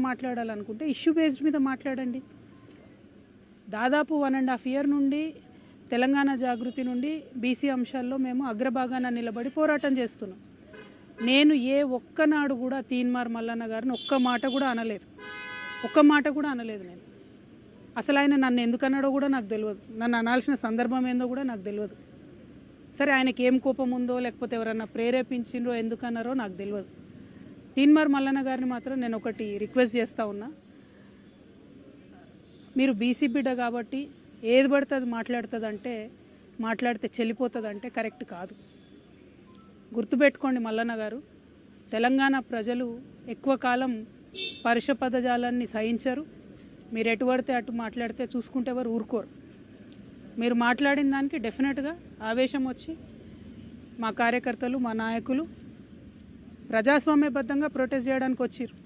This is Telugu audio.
మాట్లాడాలనుకుంటే ఇష్యూ బేస్డ్ మీద మాట్లాడండి. దాదాపు 1.5 year నుండి తెలంగాణ జాగృతి నుండి బీసీ అంశాల్లో మేము అగ్రభాగాన నిలబడి పోరాటం చేస్తున్నాం. నేను ఏ ఒక్కనాడు కూడా తీన్మార్ మల్లన్న గారిని ఒక్క మాట కూడా అనలేదు. నేను అసలు ఆయన నన్ను ఎందుకన్నాడో కూడా నాకు తెలియదు. నన్ను అనాల్సిన సందర్భం ఏందో కూడా నాకు తెలియదు. సరే, ఆయనకి ఏం కోపం ఉందో లేకపోతే ఎవరన్నా ప్రేరేపించిండ్రో ఎందుకన్నారో నాకు తెలియదు. తీన్మార్ మల్లన్న గారిని మాత్రం నేను ఒకటి రిక్వెస్ట్ చేస్తూ ఉన్నా, మీరు బీసీ బిడ్డ కాబట్టి ఏది పడితే అది మాట్లాడితే చెల్లిపోతుందంటే కరెక్ట్ కాదు. గుర్తుపెట్టుకోండి మల్లన్న గారు, తెలంగాణ ప్రజలు ఎక్కువ కాలం పరుష పదజాలాన్ని సహించరు. మీరు ఎటు పడితే అటు మాట్లాడితే చూసుకుంటే ఎవరు ఊరుకోరు. మీరు మాట్లాడిన దానికి డెఫినెట్గా ఆవేశం వచ్చి మా కార్యకర్తలు మా నాయకులు ప్రజాస్వామ్యబద్ధంగా ప్రొటెస్ట్ చేయడానికి వచ్చిర్రు.